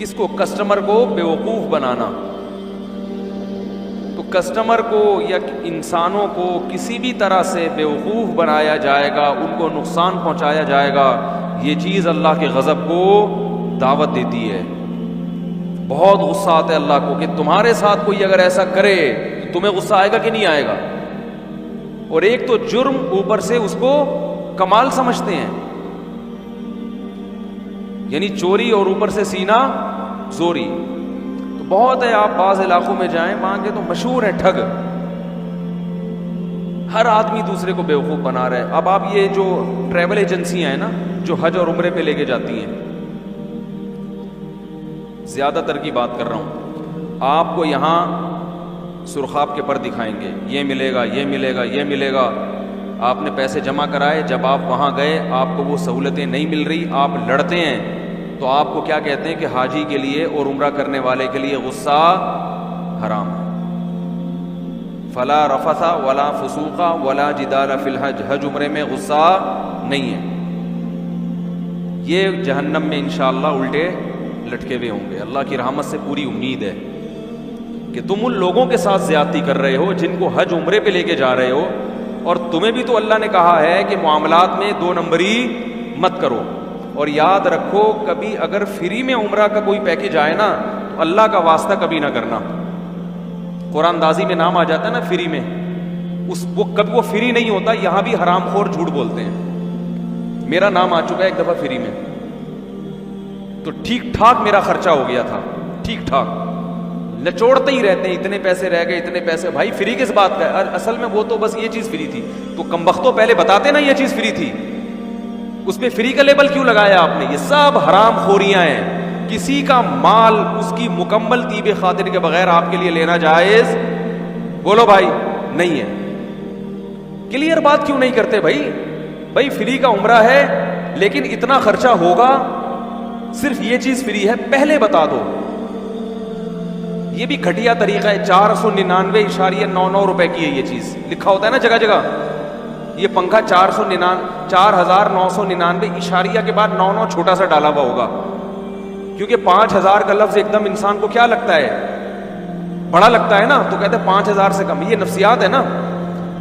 کس کو؟ کسٹمر کو بیوقوف بنانا. تو کسٹمر کو یا انسانوں کو کسی بھی طرح سے بیوقوف بنایا جائے گا, ان کو نقصان پہنچایا جائے گا, یہ چیز اللہ کے غضب کو دعوت دیتی ہے. بہت غصہ آتا ہے اللہ کو کہ تمہارے ساتھ کوئی اگر ایسا کرے تو تمہیں غصہ آئے گا کہ نہیں آئے گا. اور ایک تو جرم اوپر سے اس کو کمال سمجھتے ہیں, یعنی چوری اور اوپر سے سینہ زوری. تو بہت ہے, آپ بعض علاقوں میں جائیں وہاں کے تو مشہور ہیں ٹھگ, ہر آدمی دوسرے کو بیوقوف بنا رہا ہے. اب آپ یہ جو ٹریول ایجنسیاں ہیں نا جو حج اور عمرے پہ لے کے جاتی ہیں, زیادہ تر کی بات کر رہا ہوں, آپ کو یہاں سرخاب کے پر دکھائیں گے, یہ ملے گا, یہ ملے گا, یہ ملے گا. آپ نے پیسے جمع کرائے, جب آپ وہاں گئے آپ کو وہ سہولتیں نہیں مل رہی, آپ لڑتے ہیں, تو آپ کو کیا کہتے ہیں کہ حاجی کے لیے اور عمرہ کرنے والے کے لیے غصہ حرام ہے. فلا رفث ولا فسوق ولا جدال فی الحج, حج عمرے میں غصہ نہیں ہے. یہ جہنم میں انشاءاللہ الٹے لٹکے ہوئے ہوں گے. اللہ کی رحمت سے پوری امید ہے کہ تم ان لوگوں کے ساتھ زیادتی کر رہے ہو جن کو حج عمرے پہ لے کے جا رہے ہو, اور تمہیں بھی تو اللہ نے کہا ہے کہ معاملات میں 2 نمبری مت کرو. اور یاد رکھو کبھی اگر فری میں عمرہ کا کوئی پیکج آئے نا تو اللہ کا واسطہ کبھی نہ کرنا. قرآن دازی میں نام آ جاتا ہے نا فری میں, کبھی وہ فری نہیں ہوتا. یہاں بھی حرام خور جھوٹ بولتے ہیں. میرا نام آ چکا ہے ایک دفعہ فری میں, تو ٹھیک ٹھاک میرا خرچہ ہو گیا تھا, ٹھیک ٹھاک. نچوڑتے ہی رہتے ہیں, اتنے پیسے رہ گئے, اتنے پیسے. بھائی فری کس بات کا ہے؟ اصل میں وہ تو بس یہ چیز فری تھی. تو کمبختوں پہلے بتاتے نا یہ چیز فری تھی, اس پہ فری کا لیبل کیوں لگایا آپ نے؟ یہ سب حرام خوریاں ہیں. کسی کا مال اس کی مکمل طیب خاطر کے بغیر آپ کے لیے لینا جائز, بولو بھائی, نہیں ہے. کلیئر بات کیوں نہیں کرتے بھائی؟ بھائی فری کا عمرہ ہے لیکن اتنا خرچہ ہوگا, صرف یہ چیز فری ہے, پہلے بتا دو. یہ بھی گھٹیا طریقہ ہے. 499.99 روپے کی ہے یہ چیز, لکھا ہوتا ہے نا جگہ جگہ. یہ پنکھا 4,999 اشاریہ کے بعد 99 چھوٹا سا ڈالا ہوا ہوگا, کیونکہ 5,000 کا لفظ ایک دم انسان کو کیا لگتا ہے؟ بڑا لگتا ہے نا, تو کہتے ہیں 5,000 سے کم. یہ نفسیات ہے نا.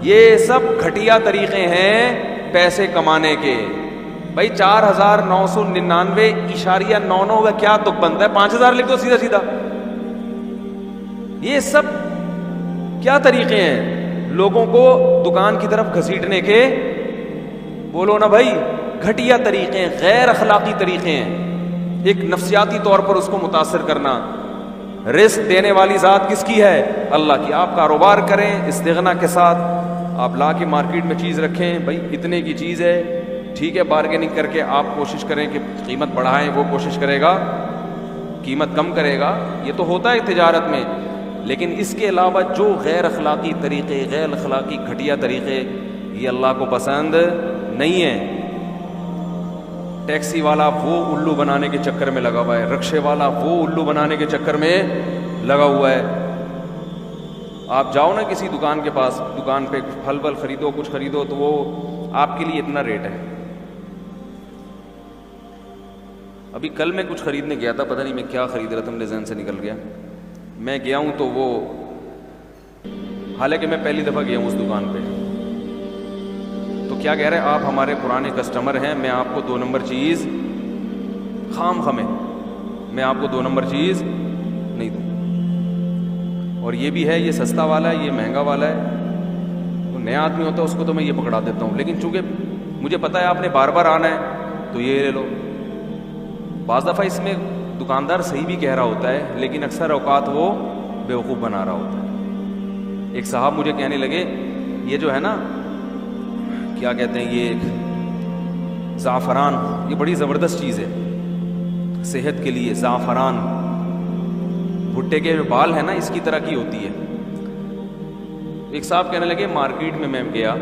یہ سب گھٹیا طریقے ہیں پیسے کمانے کے. بھائی 4,999.99 کا کیا تک بنتا ہے؟ 5,000 لکھ دو سیدھا سیدھا. یہ سب کیا طریقے ہیں لوگوں کو دکان کی طرف گھسیٹنے کے؟ بولو نا بھائی, گھٹیا طریقے ہیں, غیر اخلاقی طریقے ہیں. ایک نفسیاتی طور پر اس کو متاثر کرنا. رزق دینے والی ذات کس کی ہے؟ اللہ کی. آپ کاروبار کریں استغنا کے ساتھ, آپ لا کے مارکیٹ میں چیز رکھیں, بھائی اتنے کی چیز ہے, ٹھیک ہے, بارگیننگ کر کے آپ کوشش کریں کہ قیمت بڑھائیں, وہ کوشش کرے گا قیمت کم کرے گا. یہ تو ہوتا ہے تجارت میں. لیکن اس کے علاوہ جو غیر اخلاقی طریقے, غیر اخلاقی گھٹیا طریقے, یہ اللہ کو پسند نہیں ہے. ٹیکسی والا وہ الو بنانے کے چکر میں لگا ہوا ہے, رکشے والا وہ الو بنانے کے چکر میں لگا ہوا ہے. آپ جاؤ نا کسی دکان کے پاس, دکان پہ پھل ول خریدو, کچھ خریدو, تو وہ آپ کے لیے اتنا ریٹ ہے. ابھی کل میں کچھ خریدنے گیا تھا, پتہ نہیں میں کیا خرید رہا تھا, میرے ذہن سے نکل گیا. میں گیا ہوں تو وہ, حالانکہ میں پہلی دفعہ گیا ہوں اس دکان پہ, تو کیا کہہ رہے ہیں, آپ ہمارے پرانے کسٹمر ہیں, میں آپ کو 2 نمبر چیز خام خمیں, میں آپ کو 2 نمبر چیز نہیں دوں. اور یہ بھی ہے, یہ سستا والا ہے, یہ مہنگا والا ہے. تو نیا آدمی ہوتا ہے اس کو تو میں یہ پکڑا دیتا ہوں, لیکن چونکہ مجھے پتا ہے آپ نے بار بار آنا ہے تو یہ لے لو. بعض دفعہ اس میں دکاندار صحیح بھی کہہ رہا ہوتا ہے, لیکن اکثر اوقات وہ بیوقوف بنا رہا ہوتا ہے. ایک صاحب مجھے کہنے لگے, یہ جو ہے نا کیا کہتے ہیں, یہ ایک زعفران, یہ بڑی زبردست چیز ہے صحت کے لیے. زعفران, بھٹے کے جو بال ہیں نا اس کی طرح کی ہوتی ہے. ایک صاحب کہنے لگے مارکیٹ میں گیا,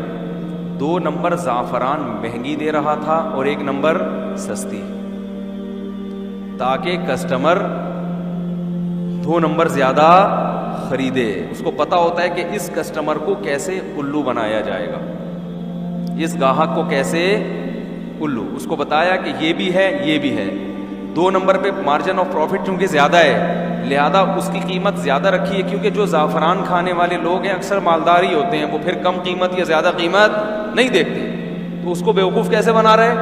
2 نمبر زعفران مہنگی دے رہا تھا اور 1 نمبر سستی, تاکہ کسٹمر 2 نمبر زیادہ خریدے. اس کو پتا ہوتا ہے کہ اس کسٹمر کو کیسے الو بنایا جائے گا, اس گاہک کو کیسے الو. اس کو بتایا کہ یہ بھی ہے, یہ بھی ہے. 2 نمبر پہ مارجن آف پروفٹ چونکہ زیادہ ہے لہذا اس کی قیمت زیادہ رکھی ہے، کیونکہ جو زعفران کھانے والے لوگ ہیں اکثر مالدار ہی ہوتے ہیں، وہ پھر کم قیمت یا زیادہ قیمت نہیں دیکھتے، تو اس کو بیوقوف کیسے بنا رہے ہیں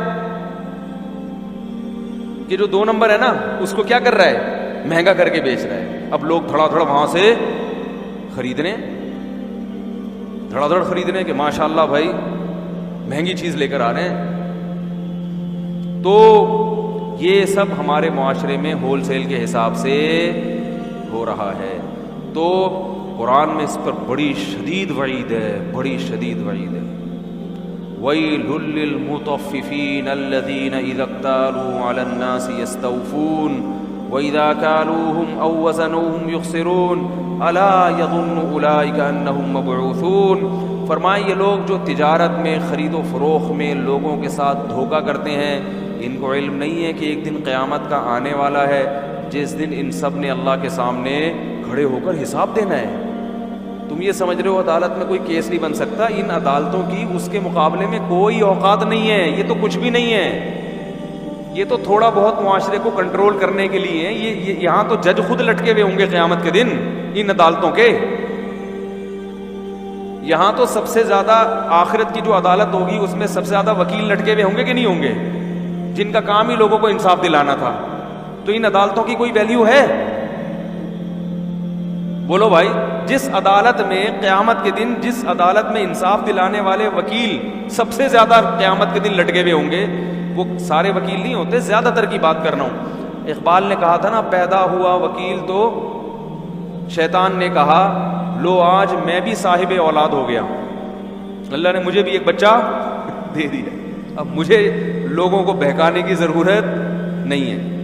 کہ جو 2 نمبر ہے نا اس کو کیا کر رہا ہے، مہنگا کر کے بیچ رہا ہے۔ اب لوگ دھڑا دھڑ وہاں سے خریدنے، دھڑا دھڑ خریدنے کہ ماشاءاللہ بھائی مہنگی چیز لے کر آ رہے ہیں۔ تو یہ سب ہمارے معاشرے میں ہول سیل کے حساب سے ہو رہا ہے، تو قرآن میں اس پر بڑی شدید وعید ہے، بڑی شدید وعید ہے۔ وَيْلٌ لِّلْمُطَفِّفِينَ الَّذِينَ إِذَا اكْتَالُوا عَلَى النَّاسِ يَسْتَوْفُونَ وَإِذَا كَالُوهُمْ أَو وَّزَنُوهُمْ يُخْسِرُونَ أَلَا يَظُنُّ أُولَٰئِكَ أَنَّهُم مَّبْعُوثُونَ۔ فرمائے یہ لوگ جو تجارت میں، خرید و فروخت میں لوگوں کے ساتھ دھوکہ کرتے ہیں، ان کو علم نہیں ہے کہ ایک دن قیامت کا آنے والا ہے جس دن ان سب نے اللہ کے سامنے کھڑے ہو کر حساب دینا ہے۔ تم یہ سمجھ رہے ہو عدالت میں کوئی کیس نہیں بن سکتا، ان عدالتوں کی اس کے مقابلے میں کوئی اوقات نہیں ہے، یہ تو کچھ بھی نہیں ہے، یہ تو تھوڑا بہت معاشرے کو کنٹرول کرنے کے لیے ہے۔ یہ یہاں تو جج خود لٹکے ہوئے ہوں گے قیامت کے دن ان عدالتوں کے، یہاں تو سب سے زیادہ آخرت کی جو عدالت ہوگی اس میں سب سے زیادہ وکیل لٹکے ہوئے ہوں گے کہ نہیں ہوں گے، جن کا کام ہی لوگوں کو انصاف دلانا تھا۔ تو ان عدالتوں کی کوئی ویلیو ہے؟ بولو بھائی، جس عدالت میں قیامت کے دن، جس عدالت میں انصاف دلانے والے وکیل سب سے زیادہ قیامت کے دن لٹکے ہوئے ہوں گے، وہ سارے وکیل نہیں ہوتے، زیادہ تر کی بات کر رہا ہوں۔ اقبال نے کہا تھا نا، پیدا ہوا وکیل تو شیطان نے کہا لو آج میں بھی صاحب اولاد ہو گیا، اللہ نے مجھے بھی ایک بچہ دے دیا، اب مجھے لوگوں کو بہکانے کی ضرورت نہیں ہے۔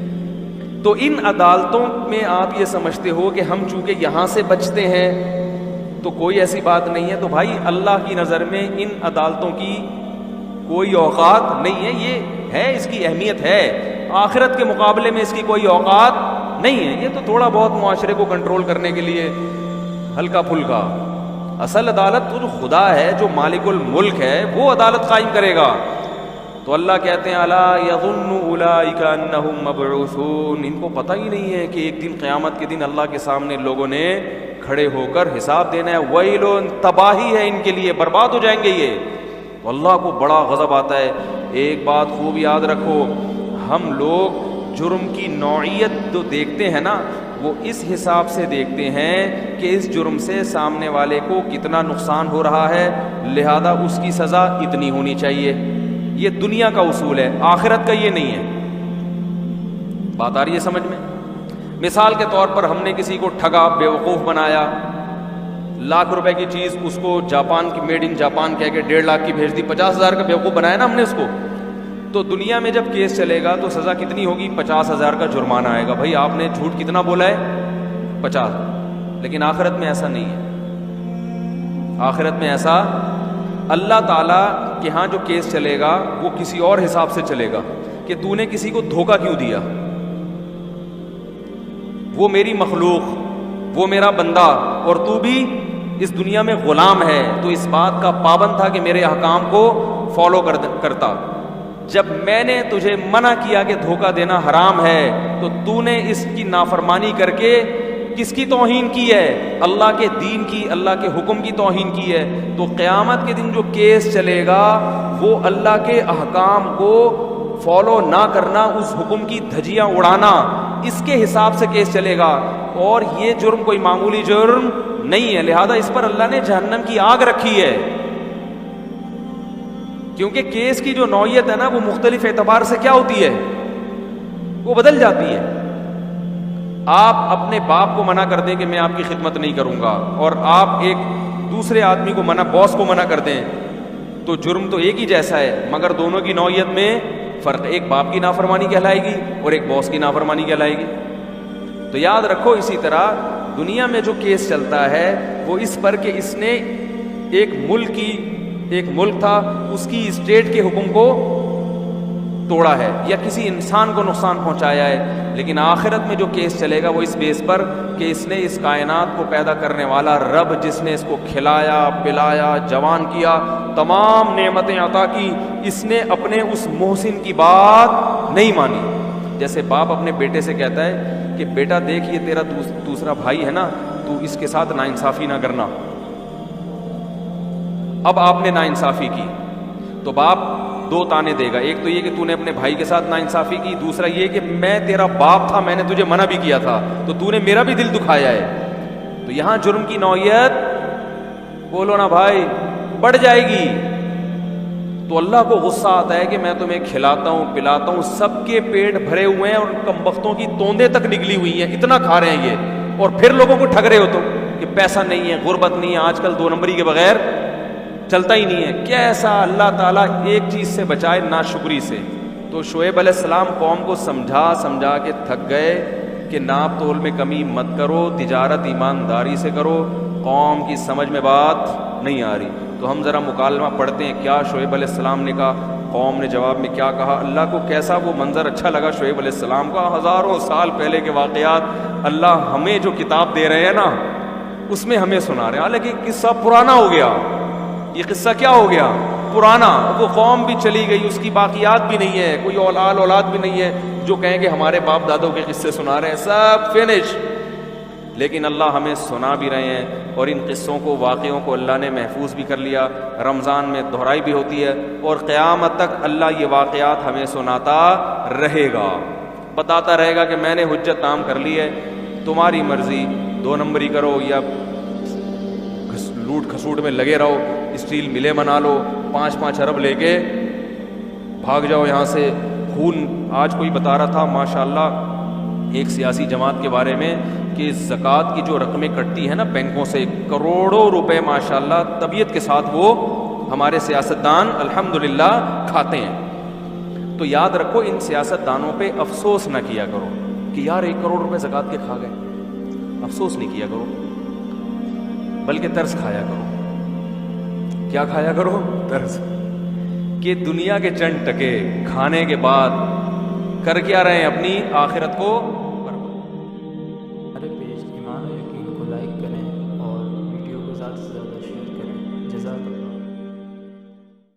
تو ان عدالتوں میں آپ یہ سمجھتے ہو کہ ہم چونکہ یہاں سے بچتے ہیں تو کوئی ایسی بات نہیں ہے، تو بھائی اللہ کی نظر میں ان عدالتوں کی کوئی اوقات نہیں ہے، یہ ہے، اس کی اہمیت ہے، آخرت کے مقابلے میں اس کی کوئی اوقات نہیں ہے، یہ تو تھوڑا بہت معاشرے کو کنٹرول کرنے کے لیے ہلکا پھلکا۔ اصل عدالت تو جو خدا ہے، جو مالک الملک ہے، وہ عدالت قائم کرے گا۔ تو اللہ کہتے ہیں الا یظن اولئک انہم مبعوثون، ان کو پتہ ہی نہیں ہے کہ ایک دن قیامت کے دن اللہ کے سامنے لوگوں نے کھڑے ہو کر حساب دینا ہے۔ ویل، تباہی ہے ان کے لیے، برباد ہو جائیں گے یہ۔ تو اللہ کو بڑا غضب آتا ہے۔ ایک بات خوب یاد رکھو، ہم لوگ جرم کی نوعیت جو دیکھتے ہیں نا، وہ اس حساب سے دیکھتے ہیں کہ اس جرم سے سامنے والے کو کتنا نقصان ہو رہا ہے، لہذا اس کی سزا اتنی ہونی چاہیے۔ یہ دنیا کا اصول ہے، آخرت کا یہ نہیں ہے۔ بات آ رہی ہے سمجھ میں؟ مثال کے طور پر ہم نے کسی کو ٹھگا، بیوقوف بنایا، ₹1,00,000 کی چیز اس کو جاپان کی، میڈ ان جاپان کہہ کے 1.5 لاکھ کی بھیج دی، 50,000 کا بیوقوف بنایا نا ہم نے اس کو۔ تو دنیا میں جب کیس چلے گا تو سزا کتنی ہوگی؟ 50,000 کا جرمانہ آئے گا۔ بھائی آپ نے جھوٹ کتنا بولا ہے؟ 50۔ لیکن آخرت میں ایسا نہیں ہے۔ آخرت میں ایسا، اللہ تعالیٰ کے ہاں جو کیس چلے گا وہ کسی اور حساب سے چلے گا کہ تو نے کسی کو دھوکہ کیوں دیا، وہ میری مخلوق، وہ میرا بندہ، اور تو بھی اس دنیا میں غلام ہے، تو اس بات کا پابند تھا کہ میرے احکام کو فالو کرتا۔ جب میں نے تجھے منع کیا کہ دھوکہ دینا حرام ہے، تو تو نے اس کی نافرمانی کر کے کس کی توہین کی ہے؟ اللہ کے دین کی، اللہ کے حکم کی توہین کی ہے۔ تو قیامت کے دن جو کیس چلے گا وہ اللہ کے احکام کو فالو نہ کرنا، اس حکم کی دھجیاں اڑانا، اس کے حساب سے کیس چلے گا، اور یہ جرم کوئی معمولی جرم نہیں ہے، لہذا اس پر اللہ نے جہنم کی آگ رکھی ہے۔ کیونکہ کیس کی جو نوعیت ہے نا، وہ مختلف اعتبار سے کیا ہوتی ہے، وہ بدل جاتی ہے۔ آپ اپنے باپ کو منع کر دیں کہ میں آپ کی خدمت نہیں کروں گا، اور آپ ایک دوسرے آدمی کو منع، باس کو منع کر دیں، تو جرم تو ایک ہی جیسا ہے، مگر دونوں کی نوعیت میں فرق، ایک باپ کی نافرمانی کہلائے گی اور ایک باس کی نافرمانی کہلائے گی۔ تو یاد رکھو، اسی طرح دنیا میں جو کیس چلتا ہے وہ اس پر کہ اس نے ایک ملک تھا، اس کی اسٹیٹ کے حکم کو توڑا ہے یا کسی انسان کو نقصان پہنچایا ہے، لیکن آخرت میں جو کیس چلے گا وہ اس بیس پر کہ اس نے اس کائنات کو پیدا کرنے والا رب، جس نے اس کو کھلایا پلایا جوان کیا، تمام نعمتیں عطا کی، اس نے اپنے اس محسن کی بات نہیں مانی، جیسے باپ اپنے بیٹے سے کہتا ہے کہ بیٹا دیکھ یہ تیرا دوسرا بھائی ہے نا، تو اس کے ساتھ ناانصافی نہ کرنا۔ اب آپ نے ناانصافی کی تو باپ دو تانے دے گا، ایک تو یہ کہ تو نے اپنے بھائی کے ساتھ ناانصافی کی، دوسرا یہ کہ میں تیرا باپ تھا، میں نے تجھے منع بھی کیا تھا، تو نے میرا بھی دل دکھایا ہے۔ تو یہاں جرم کی نوعیت بولو نا بھائی بڑھ جائے گی۔ تو اللہ کو غصہ آتا ہے کہ میں تمہیں کھلاتا ہوں پلاتا ہوں، سب کے پیٹ بھرے ہوئے ہیں اور کمبختوں کی توندیں تک نکلی ہوئی ہیں، اتنا کھا رہے ہیں یہ، اور پھر لوگوں کو ٹھگ رہے ہو تم کہ پیسہ نہیں ہے، غربت نہیں ہے، آج کل 2 نمبری کے بغیر چلتا ہی نہیں ہے۔ کیسا اللہ تعالیٰ ایک چیز سے بچائے، ناشکری سے۔ تو شعیب علیہ السلام قوم کو سمجھا کے تھک گئے کہ ناپ تول میں کمی مت کرو، تجارت ایمانداری سے کرو، قوم کی سمجھ میں بات نہیں آ رہی۔ تو ہم ذرا مکالمہ پڑھتے ہیں کیا شعیب علیہ السلام نے کہا، قوم نے جواب میں کیا کہا۔ اللہ کو کیسا وہ منظر اچھا لگا شعیب علیہ السلام کا، ہزاروں سال پہلے کے واقعات اللہ ہمیں جو کتاب دے رہے ہیں نا اس میں ہمیں سنا رہے ہیں، حالانکہ قصہ پرانا ہو گیا۔ یہ قصہ کیا ہو گیا؟ پرانا۔ وہ قوم بھی چلی گئی، اس کی باقیات بھی نہیں ہے، کوئی اولاد بھی نہیں ہے جو کہیں کہ ہمارے باپ دادوں کے قصے سنا رہے ہیں، سب فنش۔ لیکن اللہ ہمیں سنا بھی رہے ہیں، اور ان قصوں کو، واقعوں کو اللہ نے محفوظ بھی کر لیا۔ رمضان میں دہرائی بھی ہوتی ہے، اور قیامت تک اللہ یہ واقعات ہمیں سناتا رہے گا، بتاتا رہے گا کہ میں نے حجت عام کر لی ہے، تمہاری مرضی، 2 نمبری کرو یا لوٹ کھسوٹ میں لگے رہو، اسٹیل ملے بنا لو، 5-5 ارب لے کے بھاگ جاؤ یہاں سے۔ خون، آج کوئی بتا رہا تھا ماشاءاللہ ایک سیاسی جماعت کے بارے میں کہ زکوٰۃ کی جو رقمیں کٹتی ہیں نا بینکوں سے، کروڑوں روپے ماشاءاللہ طبیعت کے ساتھ وہ ہمارے سیاستدان الحمدللہ کھاتے ہیں۔ تو یاد رکھو ان سیاستدانوں پہ افسوس نہ کیا کرو کہ یار 1 کروڑ روپے زکوٰۃ کے کھا گئے، افسوس نہیں کیا کرو، بلکہ ترس کھایا کرو۔ کیا کھایا کرو؟ ترس، کہ دنیا کے چند ٹکے کھانے کے بعد کر کیا رہے ہیں، اپنی آخرت کو۔ ہمارے پیج ایمان و یقین کو لائک کریں اور ویڈیو کو زیادہ سے زیادہ شیئر کریں۔ جزاک اللہ۔